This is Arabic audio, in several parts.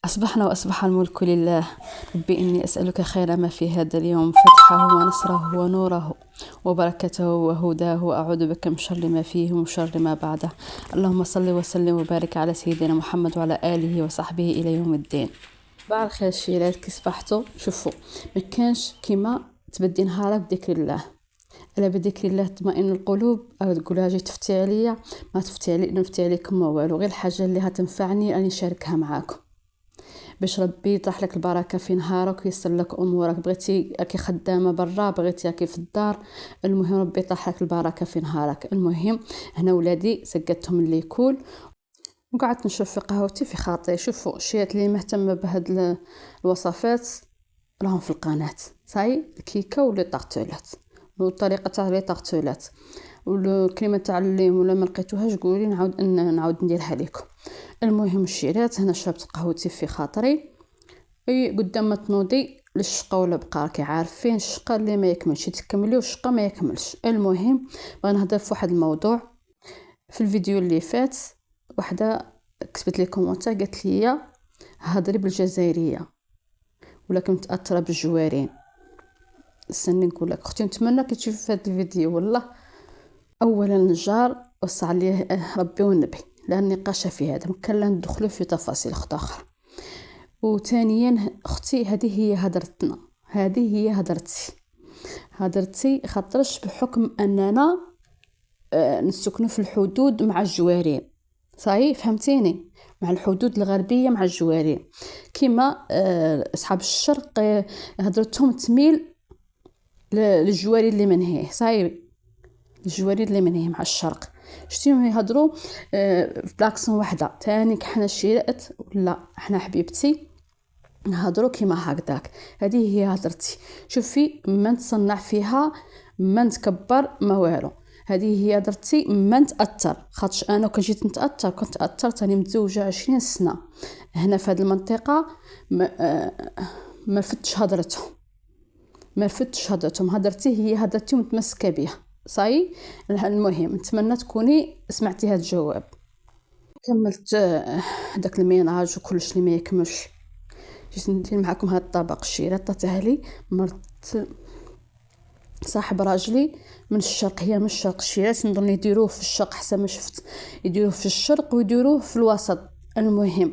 أصبحنا وأصبح الملك لله. ربي إني أسألك خير ما في هذا اليوم، فتحه ونصره ونوره وبركته وهداه، وأعوذ بك من شر ما فيه ومن شر ما بعده. اللهم صل وسلم وبارك على سيدنا محمد وعلى آله وصحبه إلى يوم الدين. بعد الخير الشيرات كي صبحتوا شوفوا، ما كانش كيما تبدي نهارك بذكر الله. الا بذكر الله تطمئن القلوب. او تقولها جي تفتي عليا، ما تفتي علي نفتي عليكم ما والو، غير الحاجه اللي هتنفعني راني نشاركها معاكم باش ربي يطرح لك البركه في نهارك ويسر لك امورك. بغيتي راكي خدامه برا، بغيتي راكي في الدار، المهم ربي يطرح لك البركه في نهارك. المهم هنا ولادي سقتهم اللي يكول وقعدت نشوف في قهوتي في خاطري. شوفوا الشيات اللي مهتمه بهاد الوصفات راهم في القناه. صاي الكيكه ولي طارتولات والطريقه تاع لي طارتولات والكلمه تاع الليم، ولا ما لقيتوهاش قولي نعاود نديرها لكم. المهم الشيرات هنا شربت قهوتي في خاطري. اي قدام ما تنوضي للشقه ولا بقى راكي عارفين الشقه اللي ما يكملش تكملي والشقه ما يكملش. المهم بغينا نهضر في واحد الموضوع. في الفيديو اللي فات وحده كتبت لي كومونتير قالت لي هضري بالجزائريه ولكن متاثره بالجوارين. استني نقول لك اختي، نتمنى كي تشوفي هذا الفيديو والله اولا الجار وسع عليه ربي والنبي، لان نقاش في هذا ممكن لا ندخلوا في تفاصيل اخرى. وثانيا اختي هذه هي هدرتنا، هذه هي هدرتي خاطرش بحكم اننا نسكنوا في الحدود مع الجوارين. صحيح فهمتيني، مع الحدود الغربيه مع الجوارين. كما اصحاب الشرق هدرتهم تميل للجواري اللي من هي. صحيح الجواري اللي من هي مع الشرق شتيهم يهضروا بلاكسون وحده. تاني حنا الشيرات ولا حنا حبيبتي نهضروا كيما هكذاك. هذه هي هضرتي. شوفي ما نتصنع فيها، ما نتكبر، ما والو. هذه هي هضرتي، ما نتاثر. خاطش انا كون جيت نتاثر كنت اثرت راني متزوجه 20 سنه هنا في هذه المنطقه. ما فتش هضرتهم، هضرتي هي هضرتي ومتمسكه بها. صاي المهم نتمنى تكوني سمعتي هذا الجواب. كملت داك الميناج وكلش اللي ما يكملش. جيت ندير معكم هذا الطبق الشيرات عطاتها لي مرت صاحب راجلي من الشرق. هي من الشرق الشيرات نظن يديروه في الشرق حسب ما شفت، يديروه في الشرق ويديروه في الوسط. المهم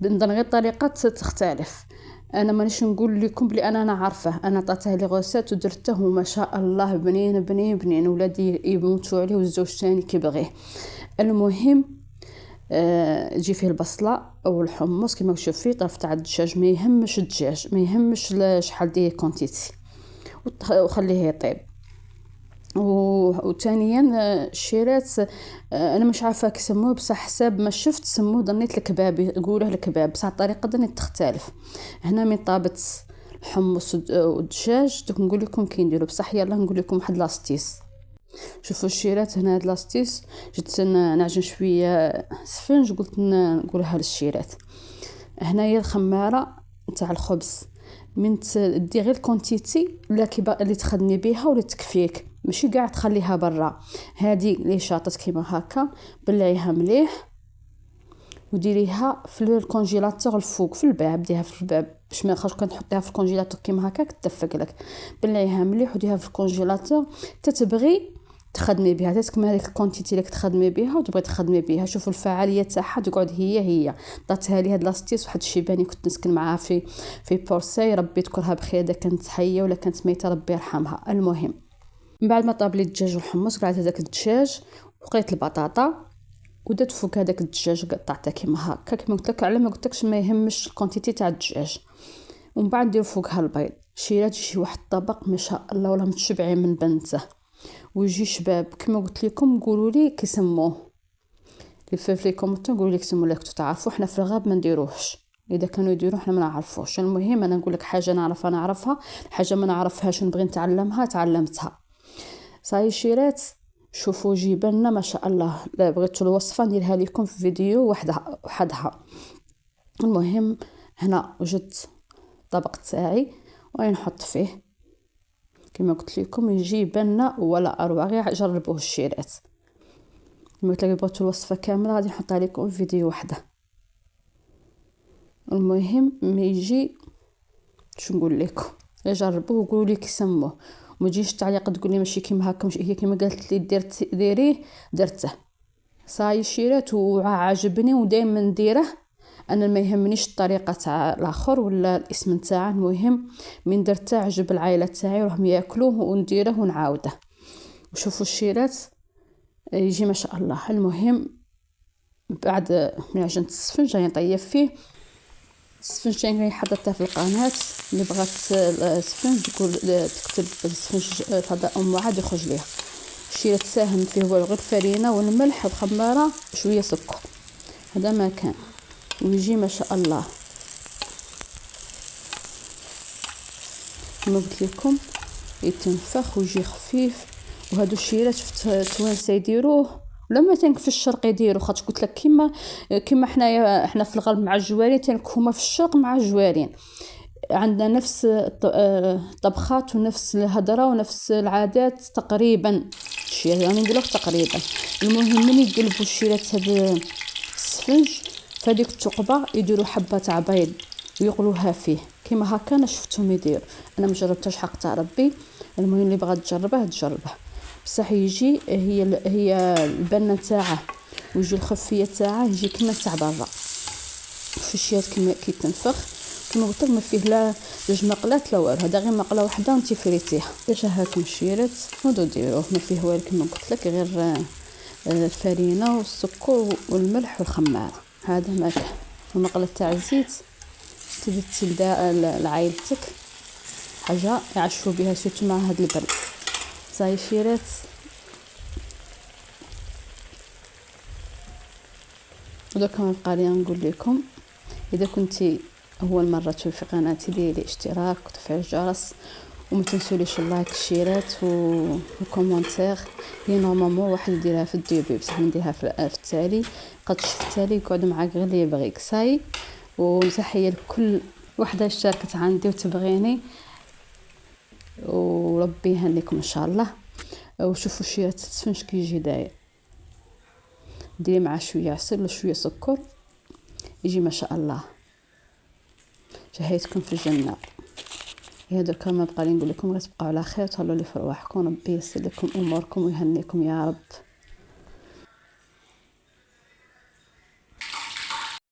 نظن غير طريقه تختلف. انا مانيش نقول لكم بلي انا نعرفه، انا عطاتها لي غوسات ودرته وما شاء الله بنين بنين بنين. ولادي يموتوا عليه والزوج ثاني كيبغيه. المهم تجي فيه البصله او الحمص كما تشوفي. طرف تاع الدجاج ما يهمش الدجاج، ما يهمش شحال دير كونتيتي، وخليه يطيب. وثانيا الشيرات انا مش عارفه كيسموه بصح حساب ما شفت سموه ظنيت الكباب، يقولوه الكباب بصح الطريقه ظنيت تختلف. هنا من طابت الحمص والدجاج دوك نقول لكم كي نديروا، بصح يلا نقول لكم واحد لاستيس. شوفوا الشيرات هنا هاد لاستيس جيت نعجن شويه سفنج قلت نقولها للشيرات. هنايا الخماره نتاع الخبز من تدي غير الكونتيتي اللي تخدمي بها ولا تكفيك، ماشي قاع تخليها برا. هذه اللي شاطت كيما هكا بلعيها مليح وديريها في الكونجيلاتور الفوق في الباب. ديها في الباب باش ما يخرج. كنت تحطيها في الكونجيلاتور كيما هكا تدفق لك. بلعيها مليح وديها في الكونجيلاتور تتبغي تخدمي بها تكمل هذيك الكونتيتي اللي تخدمي بها وتبغي تخدمي بها. شوفوا الفعاليه تاعها تقعد هي عطاتها لي هاد لاستيس. واحد الشيباني كنت نسكن معاها في بورساي، ربي تكرها بخير اذا كانت حيه ولا كانت ميته ربي يرحمها. المهم من بعد ما طاب لي الدجاج والحمص قلعت هذاك الدجاج وقيت البطاطا ودرت فوق هذاك الدجاج قطعته كيما هكا كيما قلت لك. على ما قلت لكش ما يهمش الكونتيتي تاع الدجاج. ومن بعد ندير فوقها البيض. شيرات شي واحد الطبق ما شاء الله والله متشبعين من بنته. ويجي شباب كما قلت لكم قولوا لي كيسموه في لي كومونتير، قولوا لي كيسموه لك تعرفوا. حنا في الغاب ما نديروهش، اذا كانوا يديروه حنا ما نعرفوش. المهم انا نقول لك حاجه نعرفها، حاجه ما نعرفهاش نبغي نتعلمها تعلمتها. صاي شيرات شوفوا جبنه ما شاء الله. لا بغيت الوصفه نديرها لكم في فيديو وحدها. المهم هنا وجدت الطبق تاعي ونحط فيه كما قلت لكم يجي بنه ولا اروع. غير جربوه الشيرات. لما تلاقي بغيتوا الوصفه كامله غادي نحطها لكم في فيديو وحده. المهم ما يجي شو نقول لكم، جربوه وقولوا لي كيسموه، ما تجيش تعليق تقول لي ماشي كيما هكا، ماشي هي كيما قالت لي ديريه درته صاي شيرات وعجبني ودائما نديره. انا ما يهمنيش الطريقه تاع الاخر ولا الاسم نتاعه، المهم من درته عجب العائله تاعي وراهم ياكلوه ونديره ونعاوده. وشوفوا الشيرات يجي ما شاء الله. المهم بعد من عجنت السفنج راني نطيب فيه. السفنج راني حطيته في القناه، اللي بغات السفنج تكتب السفنج فضاء معاد يخرج ليها. الشيرات ساهم فيه هو غير الفرينه والملح والخماره شويه سكر، هذا ما كان. ويجي ما شاء الله كما قلت لكم يتنفخ ويجي خفيف. وهادو الشيرات شفت توانسه يديروه لما تنك في الشرق يديروا، خاطر قلت لك كيما حنا في الغرب مع الجوارين تنكهما في الشرق مع الجوارين، عندنا نفس الطبخات ونفس الهضره ونفس العادات تقريبا. الشيرات يعني نقول لك تقريبا. المهم من يقلبوا الشيرات هذا السفنج فديك الثقبه يديروا حبه تاع بيض ويقلوها فيه كيما هكا. انا شفتهم يديروا، انا ما جربتش حق تاع ربي. المهم اللي بغات تجربه بصح يجي هي البنه تاعه ويجي الخفيه تاعه يجي كيما تاع برا. في الشيرات كيما كي تنفخ كما قلت لك ما فيه لا جوج مقلات لا والو، هذا غير مقله واحده وانت فريتيها. باش هاكم الشيرات ودو ديروه ما فيه والو كما قلت لك غير الفرينه والسكر والملح والخماره، هذا ما كان. المقله تاع الزيت تبي تلدا لعائلتك حاجه يعشوا بها سيرتو مع هذا البرد. صاي شيرات ودوك ما بقى لي نقول لكم، اذا كنتي اول مره تشوفي قناتي ديري اشتراك وتفعيل الجرس وما تنسوليش اللايك الشيرات وكومونتير. هي نورمالمون واحد يديرها في الديبي بصح نديرها في التالي، قد شفت التالي يقعد معاك غير اللي يبغيك. صاي وتحيه لكل وحده اشتركت عندي وتبغيني، وربي يهنيكم ان شاء الله. وشوفوا الشيرات السفنج كي يجي داير، ديري معاه شويه عسل وشويه سكر يجي ما شاء الله. شهيتكم في الجنه. هذا كما بقى لي نقول لكم غير تبقاو على خير، تهلاو لي في رواحكم، ربي يسر لكم اموركم ويهنيكم يا رب.